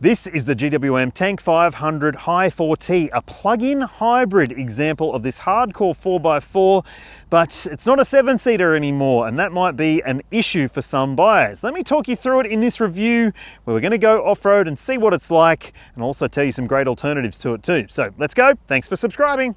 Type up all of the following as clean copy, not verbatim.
This is the GWM Tank 500 High 4T, a plug-in hybrid example of this hardcore 4x4, but it's not a 7-seater anymore, and that might be an issue for some buyers. Let me talk you through it in this review, where we're going to go off-road and see what it's like, and also tell you some great alternatives to it too. So let's go. Thanks for subscribing.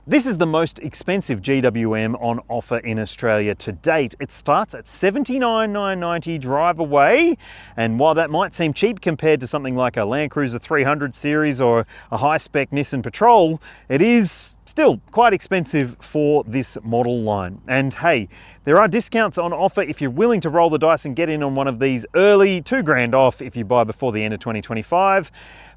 This is the most expensive GWM on offer in Australia to date. It starts at $79,990 drive away, and while that might seem cheap compared to something like a LandCruiser 300 series or a high-spec Nissan Patrol, it is still quite expensive for this model line. And hey, there are discounts on offer if you're willing to roll the dice and get in on one of these early, $2,000 off if you buy before the end of 2025.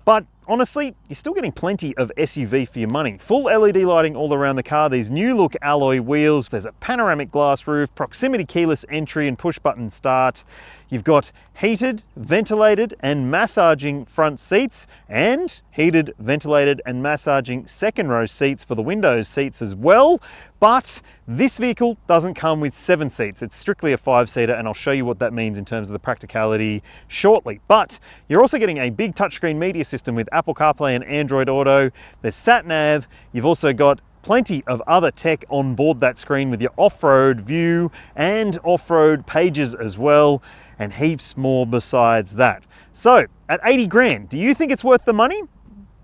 But honestly, you're still getting plenty of SUV for your money. Full LED lighting all around the car, these new look alloy wheels, there's a panoramic glass roof, proximity keyless entry and push button start. You've got heated, ventilated and massaging front seats, and heated, ventilated and massaging second row seats for the window seats as well. But this vehicle doesn't come with 7 seats. It's strictly a 5-seater, and I'll show you what that means in terms of the practicality shortly. But you're also getting a big touchscreen media system with Apple CarPlay and Android Auto. There's sat-nav. You've also got plenty of other tech on board that screen with your off-road view and off-road pages as well, and heaps more besides that. So at 80 grand, do you think it's worth the money?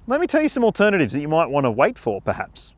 Let me tell you some alternatives that you might want to wait for, perhaps.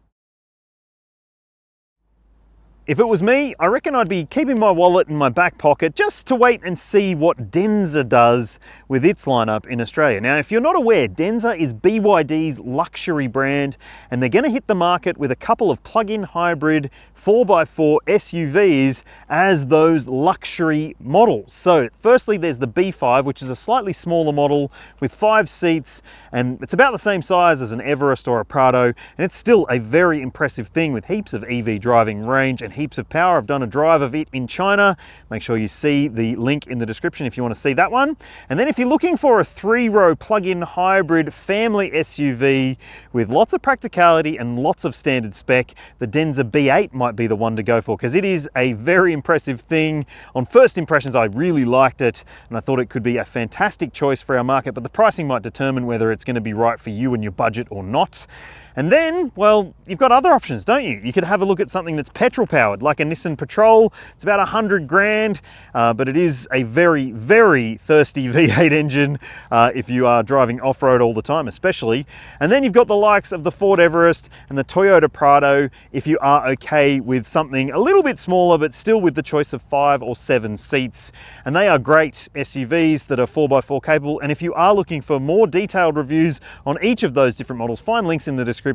If it was me, I reckon I'd be keeping my wallet in my back pocket just to wait and see what Denza does with its lineup in Australia. Now, if you're not aware, Denza is BYD's luxury brand, and they're going to hit the market with a couple of plug-in hybrid 4x4 SUVs as those luxury models. So firstly, there's the B5, which is a slightly smaller model with 5 seats, and it's about the same size as an Everest or a Prado, and it's still a very impressive thing with heaps of EV driving range and heaps of power. I've done a drive of it in China. Make sure you see the link in the description if you want to see that one. And then if you're looking for a 3-row plug-in hybrid family SUV with lots of practicality and lots of standard spec, the Denza B8 might be the one to go for, because it is a very impressive thing. On first impressions, I really liked it, and I thought it could be a fantastic choice for our market, but the pricing might determine whether it's going to be right for you and your budget or not. And then, well, you've got other options, don't you? You could have a look at something that's petrol powered, like a Nissan Patrol. It's about 100 grand, but it is a very, very thirsty V8 engine if you are driving off-road all the time, especially. And then you've got the likes of the Ford Everest and the Toyota Prado if you are okay with something a little bit smaller, but still with the choice of 5 or 7 seats. And they are great SUVs that are 4x4 capable. And if you are looking for more detailed reviews on each of those different models, find links in the description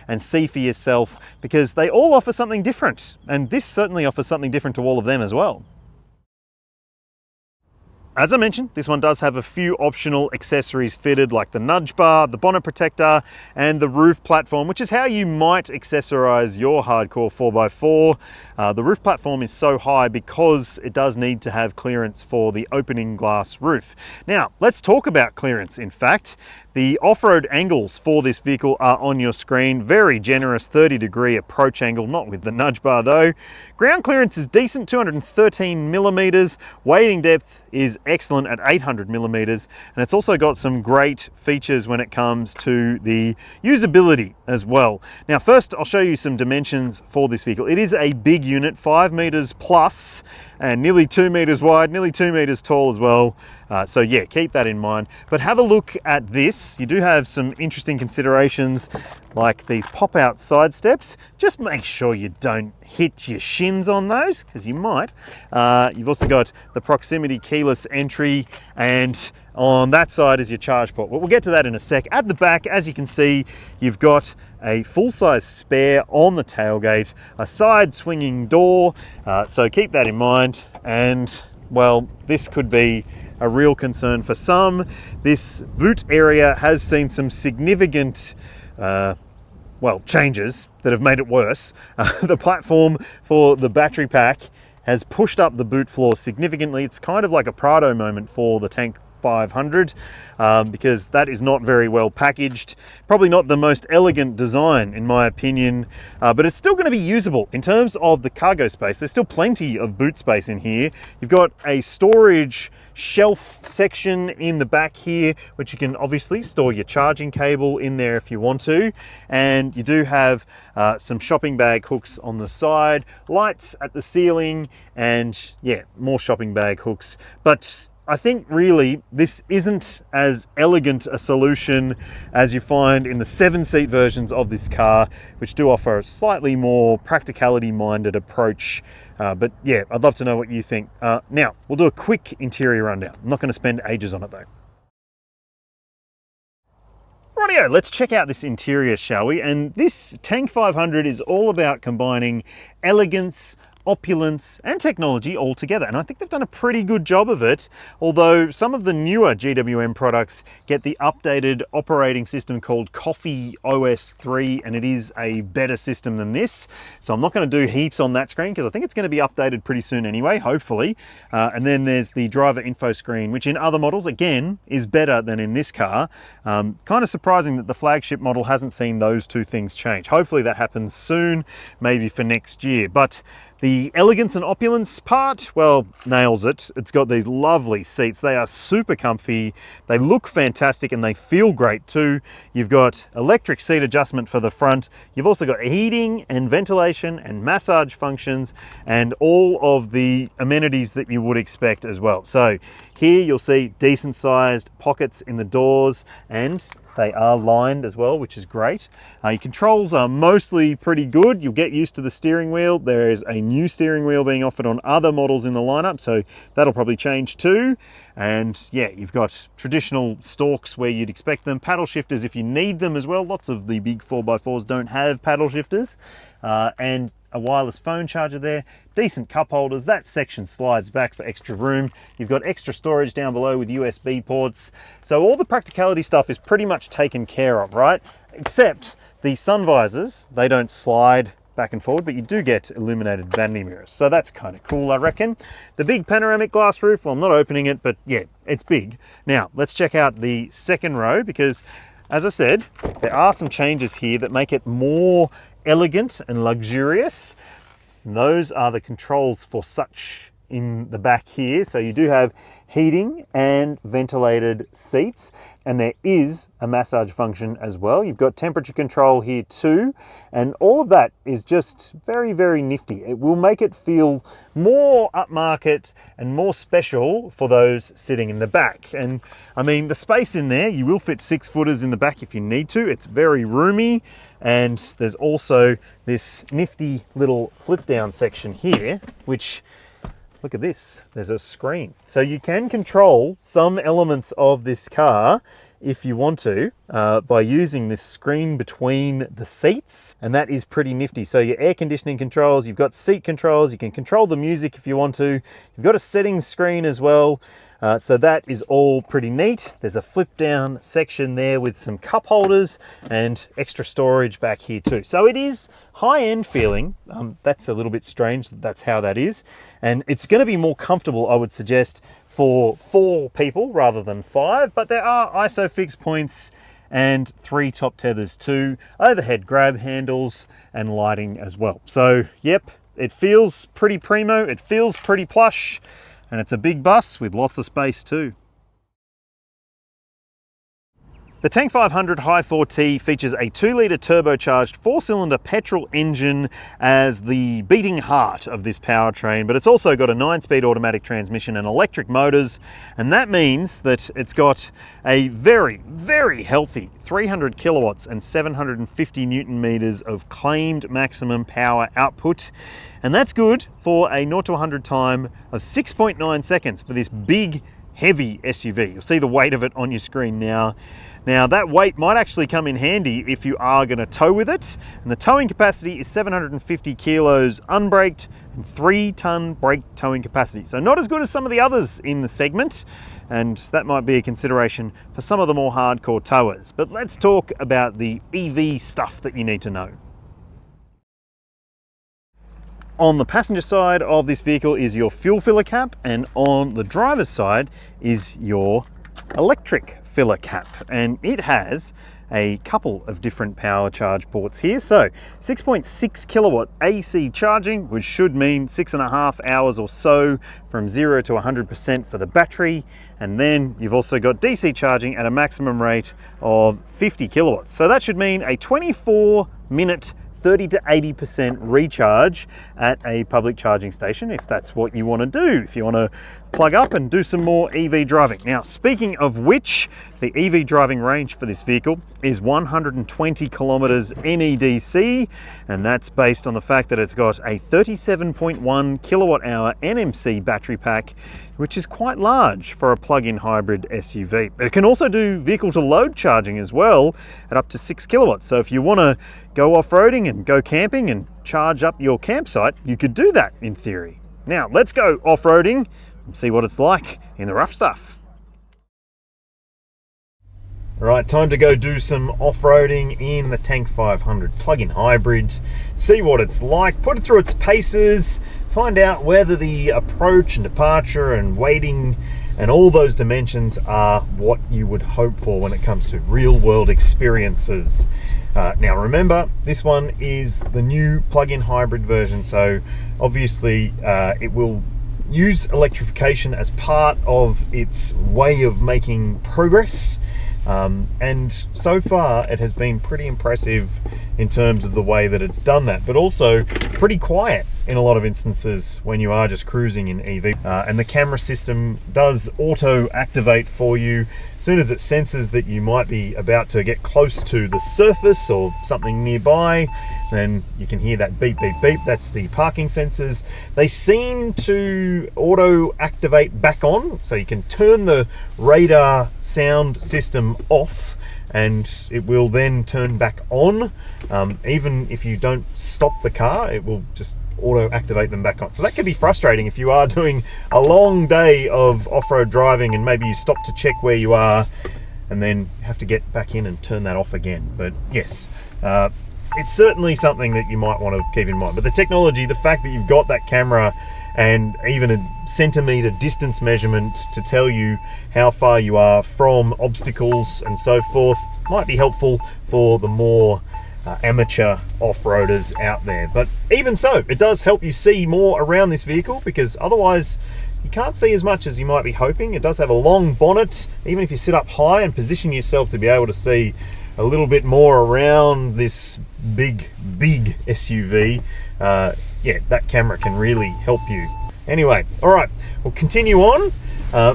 and see for yourself, because they all offer something different, and this certainly offers something different to all of them as well. As I mentioned, this one does have a few optional accessories fitted, like the nudge bar, the bonnet protector, and the roof platform, which is how you might accessorize your hardcore 4x4. The roof platform is so high because it does need to have clearance for the opening glass roof. Now, let's talk about clearance. In fact, the off-road angles for this vehicle are on your screen. Very generous 30-degree approach angle, not with the nudge bar though. Ground clearance is decent, 213 millimeters. Wading depth is excellent at 800 millimeters, and it's also got some great features when it comes to the usability as well. Now, first I'll show you some dimensions for this vehicle. It is a big unit, 5 meters plus, and nearly 2 meters wide, nearly 2 meters tall as well. So yeah, keep that in mind. But have a look at this. You do have some interesting considerations, like these pop-out side steps. Just make sure you don't hit your shins on those, because you might. You've also got the proximity keyless entry, and on that side is your charge port. Well, we'll get to that in a sec. At the back, as you can see, you've got a full-size spare on the tailgate, a side swinging door, so keep that in mind. And well, this could be a real concern for some. This boot area has seen some significant changes that have made it worse. The platform for the battery pack has pushed up the boot floor significantly. It's kind of like a Prado moment for the Tank 500 because that is not very well packaged. Probably not the most elegant design in my opinion, but it's still going to be usable. In terms of the cargo space, there's still plenty of boot space in here. You've got a storage shelf section in the back here, which you can obviously store your charging cable in there if you want to. And you do have some shopping bag hooks on the side, lights at the ceiling, and yeah, more shopping bag hooks. But I think really this isn't as elegant a solution as you find in the 7-seat versions of this car, which do offer a slightly more practicality minded approach. But yeah, I'd love to know what you think. Now, we'll do a quick interior rundown. I'm not going to spend ages on it though. Rightio, let's check out this interior, shall we? And this Tank 500 is all about combining elegance, opulence and technology all together, and I think they've done a pretty good job of it, although some of the newer GWM products get the updated operating system called Coffee OS 3, and it is a better system than this, so I'm not going to do heaps on that screen because I think it's going to be updated pretty soon anyway, hopefully. And then there's the driver info screen, which in other models again is better than in this car. Kind of surprising that the flagship model hasn't seen those two things change. Hopefully that happens soon, maybe for next year. But the elegance and opulence part, well, nails it. It's got these lovely seats. They are super comfy. They look fantastic and they feel great too. You've got electric seat adjustment for the front. You've also got heating and ventilation and massage functions and all of the amenities that you would expect as well. So here you'll see decent sized pockets in the doors, and they are lined as well, which is great. Your controls are mostly pretty good. You'll get used to the steering wheel. There is a new steering wheel being offered on other models in the lineup, so that'll probably change too. And yeah, you've got traditional stalks where you'd expect them, paddle shifters if you need them as well. Lots of the big 4x4s don't have paddle shifters. And a wireless phone charger there, decent cup holders. That section slides back for extra room. You've got extra storage down below with USB ports. So all the practicality stuff is pretty much taken care of, right? Except the sun visors, they don't slide back and forward, but you do get illuminated vanity mirrors. So that's kind of cool, I reckon. The big panoramic glass roof, well, I'm not opening it, but yeah, it's big. Now, let's check out the second row because, as I said, there are some changes here that make it more elegant and luxurious. And those are the controls for such in the back here. So you do have heating and ventilated seats, and there is a massage function as well. You've got temperature control here too, and all of that is just very, very nifty. It will make it feel more upmarket and more special for those sitting in the back. And I mean, the space in there, you will fit 6-footers in the back if you need to. It's very roomy, and there's also this nifty little flip down section here, which, look at this, there's a screen. So you can control some elements of this car if you want to by using this screen between the seats, and that is pretty nifty. So your air conditioning controls, you've got seat controls, you can control the music if you want to, you've got a settings screen as well. So that is all pretty neat. There's a flip down section there with some cup holders and extra storage back here too. So it is high-end feeling. That's a little bit strange that that's how that is. And it's going to be more comfortable, I would suggest, for 4 people rather than 5. But there are ISOFIX points and 3 top tethers too, overhead grab handles and lighting as well. So yep, it feels pretty primo, it feels pretty plush, and it's a big bus with lots of space too. The Tank 500 High 4T features a 2-litre turbocharged 4-cylinder petrol engine as the beating heart of this powertrain, but it's also got a 9-speed automatic transmission and electric motors, and that means that it's got a very, very healthy 300 kilowatts and 750 newton meters of claimed maximum power output, and that's good for a 0 to 100 time of 6.9 seconds for this big, heavy SUV. You'll see the weight of it on your screen now. Now that weight might actually come in handy if you are going to tow with it, and the towing capacity is 750 kilos unbraked and 3-ton brake towing capacity. So not as good as some of the others in the segment, and that might be a consideration for some of the more hardcore towers. But let's talk about the EV stuff that you need to know. On the passenger side of this vehicle is your fuel filler cap, and on the driver's side is your electric filler cap, and it has a couple of different power charge ports here. So 6.6 kilowatt AC charging, which should mean 6.5 hours or so from 0 to 100% for the battery. And then you've also got DC charging at a maximum rate of 50 kilowatts. So that should mean a 24-minute 30 to 80% recharge at a public charging station, if that's what you want to do, if you want to plug up and do some more EV driving. Now, speaking of which, the EV driving range for this vehicle is 120 kilometers NEDC, and that's based on the fact that it's got a 37.1 kilowatt hour NMC battery pack, which is quite large for a plug-in hybrid SUV. But it can also do vehicle to load charging as well at up to 6 kilowatts. So if you want to go off-roading and go camping and charge up your campsite, you could do that in theory. Now, let's go off-roading and see what it's like in the rough stuff. All right, time to go do some off-roading in the Tank 500 plug-in hybrid, see what it's like, put it through its paces, find out whether the approach and departure and waiting and all those dimensions are what you would hope for when it comes to real-world experiences. Now remember, this one is the new plug-in hybrid version, so obviously it will use electrification as part of its way of making progress. And so far it has been pretty impressive in terms of the way that it's done that, but also pretty quiet in a lot of instances when you are just cruising in EV. And the camera system does auto activate for you as soon as it senses that you might be about to get close to the surface or something nearby. Then you can hear that beep, beep, beep. That's the parking sensors. They seem to auto activate back on, so you can turn the radar sound system off and it will then turn back on. Even if you don't stop the car, it will just auto activate them back on. So that can be frustrating if you are doing a long day of off-road driving and maybe you stop to check where you are and then have to get back in and turn that off again. But yes, it's certainly something that you might want to keep in mind. But the technology, the fact that you've got that camera and even a centimeter distance measurement to tell you how far you are from obstacles and so forth, might be helpful for the more amateur off-roaders out there. But even so, it does help you see more around this vehicle, because otherwise you can't see as much as you might be hoping. It does have a long bonnet. Even if you sit up high and position yourself to be able to see a little bit more around this big SUV, yeah, that camera can really help you. Anyway, all right, we'll continue on.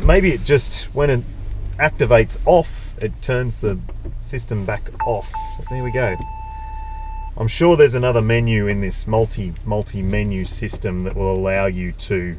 Maybe it just, when it activates off, it turns the system back off. So there we go. I'm sure there's another menu in this multi-menu system that will allow you to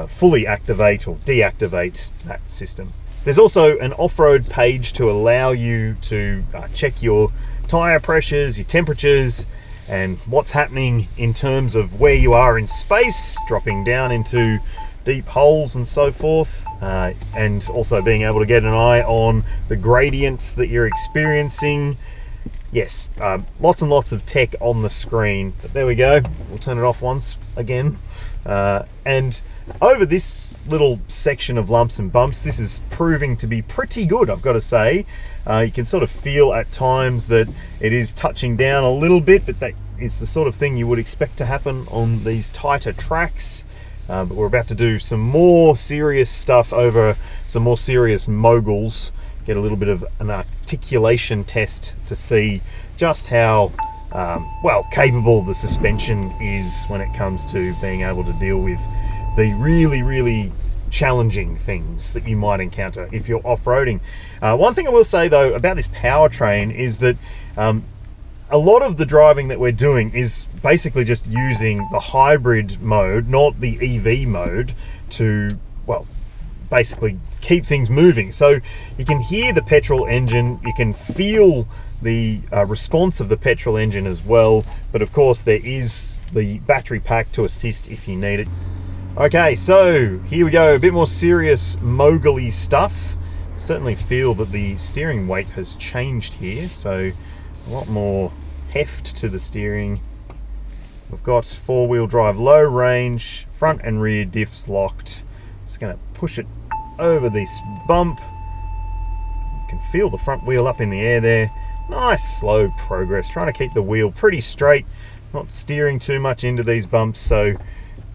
fully activate or deactivate that system. There's also an off-road page to allow you to check your tire pressures, your temperatures, and what's happening in terms of where you are in space, dropping down into deep holes and so forth, and also being able to get an eye on the gradients that you're experiencing. Yes, lots and lots of tech on the screen, but there we go. We'll turn it off once again. And over this little section of lumps and bumps, this is proving to be pretty good, I've got to say. You can sort of feel at times that it is touching down a little bit, but that is the sort of thing you would expect to happen on these tighter tracks. But we're about to do some more serious stuff over some more serious moguls, get a little bit of an articulation test to see just how well capable the suspension is when it comes to being able to deal with the really challenging things that you might encounter if you're off-roading. One thing I will say though about this powertrain is that a lot of the driving that we're doing is basically just using the hybrid mode, not the EV mode, to, well, basically keep things moving. So you can hear the petrol engine, you can feel the response of the petrol engine as well, but of course there is the battery pack to assist if you need it. Okay, so here we go, a bit more serious mogul-y stuff. Certainly feel that the steering weight has changed here, so a lot more heft to the steering. We've got four-wheel drive, low range, front and rear diffs locked. Just going to push it over this bump can feel the front wheel up in the air there. Nice slow progress, trying to keep the wheel pretty straight, not steering too much into these bumps so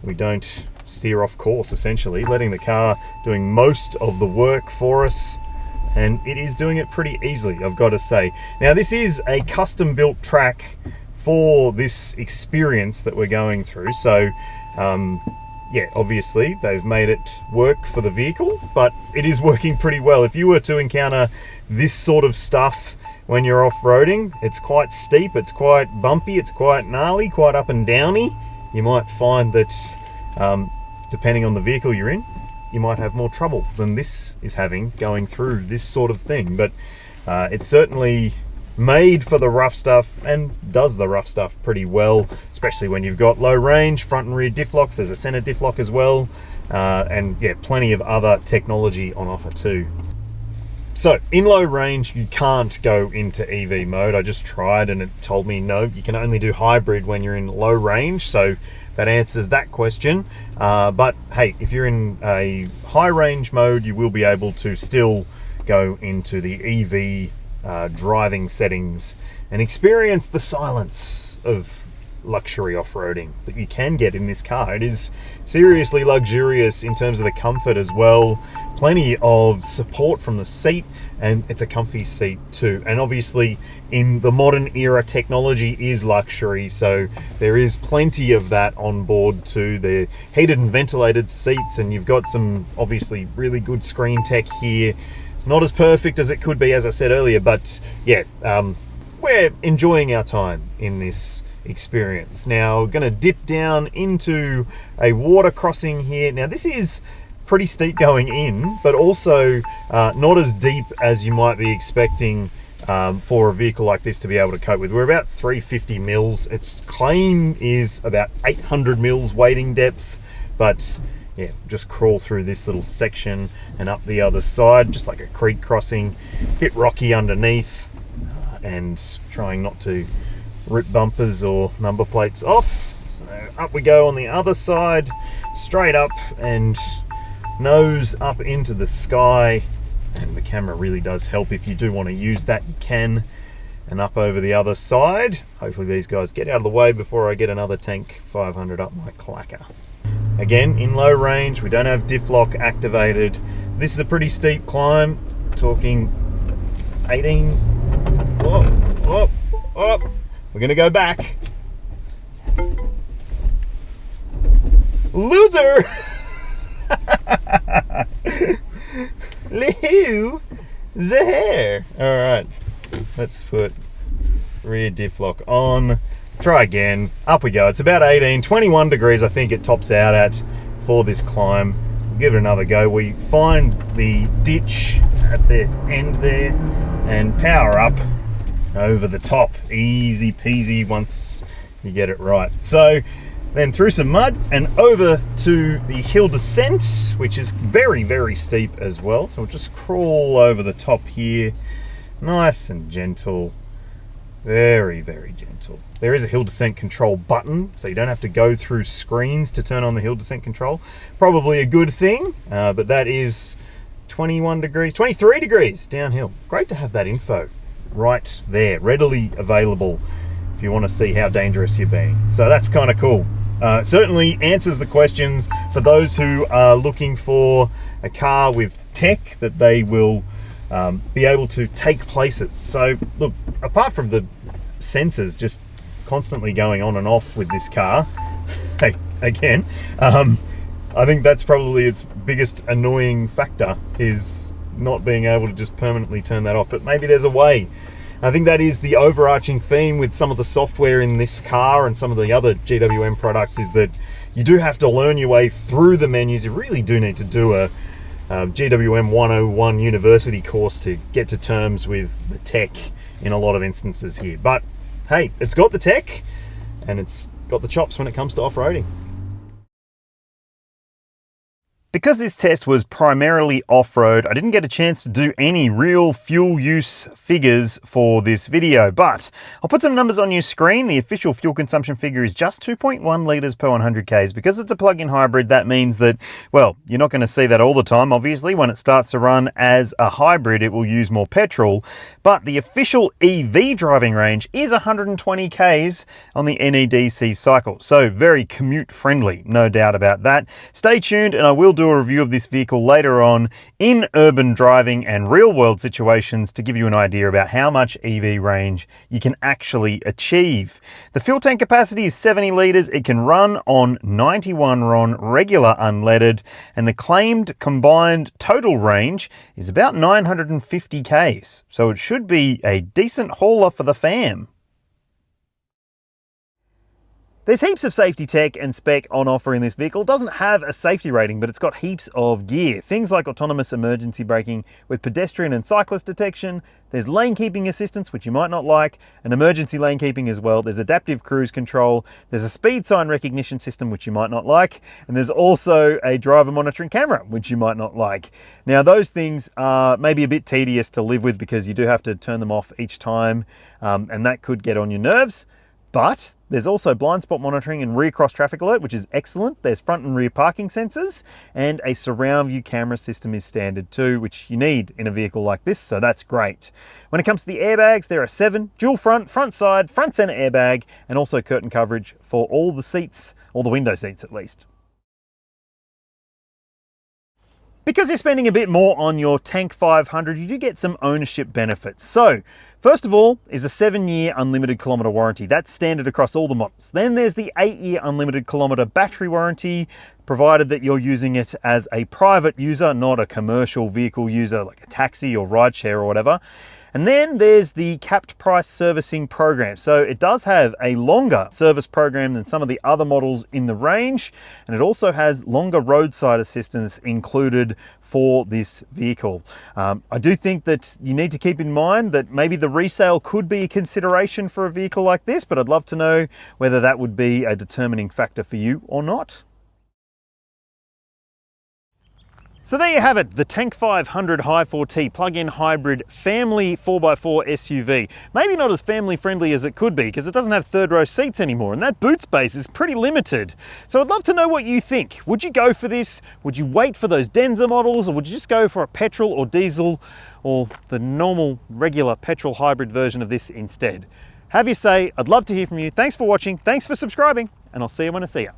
we don't steer off course, essentially, letting the car doing most of the work for us. And it is doing it pretty easily, I've got to say. Now, this is a custom built track for this experience that we're going through. So, yeah, obviously they've made it work for the vehicle, but it is working pretty well. If you were to encounter this sort of stuff when you're off-roading, it's quite steep, it's quite bumpy, it's quite gnarly, quite up and downy. You might find that, depending on the vehicle you're in, you might have more trouble than this is having going through this sort of thing. But it's certainly made for the rough stuff and does the rough stuff pretty well, especially when you've got low range, front and rear diff locks. There's a center diff lock as well, and yeah, plenty of other technology on offer too. So in low range, you can't go into EV mode. I just tried and it told me no, you can only do hybrid when you're in low range. So that answers that question. But hey, if you're in a high range mode, you will be able to still go into the EV driving settings and experience the silence of luxury off-roading that you can get in this car. It is seriously luxurious in terms of the comfort as well. Plenty of support from the seat, and it's a comfy seat too. And obviously in the modern era, technology is luxury, so there is plenty of that on board too. They're heated and ventilated seats, and you've got some obviously really good screen tech here. Not as perfect as it could be, as I said earlier, but yeah, we're enjoying our time in this experience. Now, we're going to dip down into a water crossing here. Now, this is pretty steep going in, but also not as deep as you might be expecting for a vehicle like this to be able to cope with. We're about 350 mils. Its claim is about 800 mils wading depth, but yeah, just crawl through this little section and up the other side, just like a creek crossing. Bit rocky underneath, and trying not to rip bumpers or number plates off. So up we go on the other side, straight up and nose up into the sky. And the camera really does help. If you do want to use that, you can. And up over the other side. Hopefully these guys get out of the way before I get another Tank 500 up my clacker. Again, in low range, we don't have diff lock activated. This is a pretty steep climb, talking 18. Whoa, whoa, whoa. We're gonna go back. Loser! Lou the hair. All right, let's put rear diff lock on. Try again. Up we go. It's about 18, 21 degrees I think it tops out at for this climb. We'll give it another go. We find the ditch at the end there and power up over the top. Easy peasy once you get it right. So then through some mud and over to the hill descent, which is very, very steep as well. So we'll just crawl over the top here. Nice and gentle. Very, very gentle. There is a hill descent control button, so you don't have to go through screens to turn on the hill descent control. Probably a good thing, but that is 21 degrees, 23 degrees downhill. Great to have that info right there, readily available if you want to see how dangerous you're being. So that's kind of cool. Certainly answers the questions for those who are looking for a car with tech that they will be able to take places. So look, apart from the sensors just constantly going on and off with this car, hey, again, I think that's probably its biggest annoying factor, is not being able to just permanently turn that off. But maybe there's a way. I think that is the overarching theme with some of the software in this car and some of the other GWM products, is that you do have to learn your way through the menus. You really do need to do a GWM 101 university course to get to terms with the tech in a lot of instances here. But hey, it's got the tech and it's got the chops when it comes to off-roading. Because this test was primarily off-road, I didn't get a chance to do any real fuel use figures for this video, but I'll put some numbers on your screen. The official fuel consumption figure is just 2.1 litres per 100 Ks. Because it's a plug-in hybrid, that means that, well, you're not going to see that all the time. Obviously, when it starts to run as a hybrid, it will use more petrol, but the official EV driving range is 120 Ks on the NEDC cycle. So very commute friendly, no doubt about that. Stay tuned and I will do a review of this vehicle later on in urban driving and real world situations to give you an idea about how much EV range you can actually achieve. The fuel tank capacity is 70 litres. It can run on 91 RON regular unleaded, and the claimed combined total range is about 950 Ks. So it should be a decent hauler for the fam. There's heaps of safety tech and spec on offer in this vehicle. It doesn't have a safety rating, but it's got heaps of gear. Things like autonomous emergency braking with pedestrian and cyclist detection. There's lane keeping assistance, which you might not like, and emergency lane keeping as well. There's adaptive cruise control. There's a speed sign recognition system, which you might not like. And there's also a driver monitoring camera, which you might not like. Now, those things are maybe a bit tedious to live with because you do have to turn them off each time, and that could get on your nerves. But there's also blind spot monitoring and rear cross traffic alert, which is excellent. There's front and rear parking sensors, and a surround view camera system is standard too, which you need in a vehicle like this, so that's great. When it comes to the airbags, there are 7, dual front, front side, front center airbag, and also curtain coverage for all the seats, all the window seats at least. Because you're spending a bit more on your Tank 500, you do get some ownership benefits. So, first of all, is a 7-year unlimited kilometre warranty. That's standard across all the models. Then there's the 8-year unlimited kilometre battery warranty, provided that you're using it as a private user, not a commercial vehicle user like a taxi or rideshare or whatever. And then there's the capped price servicing program. So it does have a longer service program than some of the other models in the range. And it also has longer roadside assistance included for this vehicle. I do think that you need to keep in mind that maybe the resale could be a consideration for a vehicle like this, but I'd love to know whether that would be a determining factor for you or not. So there you have it, the Tank 500 Hi4T plug-in hybrid family 4x4 SUV. Maybe not as family friendly as it could be because it doesn't have third row seats anymore, and that boot space is pretty limited. So I'd love to know what you think. Would you go for this? Would you wait for those Denza models, or would you just go for a petrol or diesel or the normal regular petrol hybrid version of this instead? Have your say. I'd love to hear from you. Thanks for watching, thanks for subscribing, and I'll see you when I see you.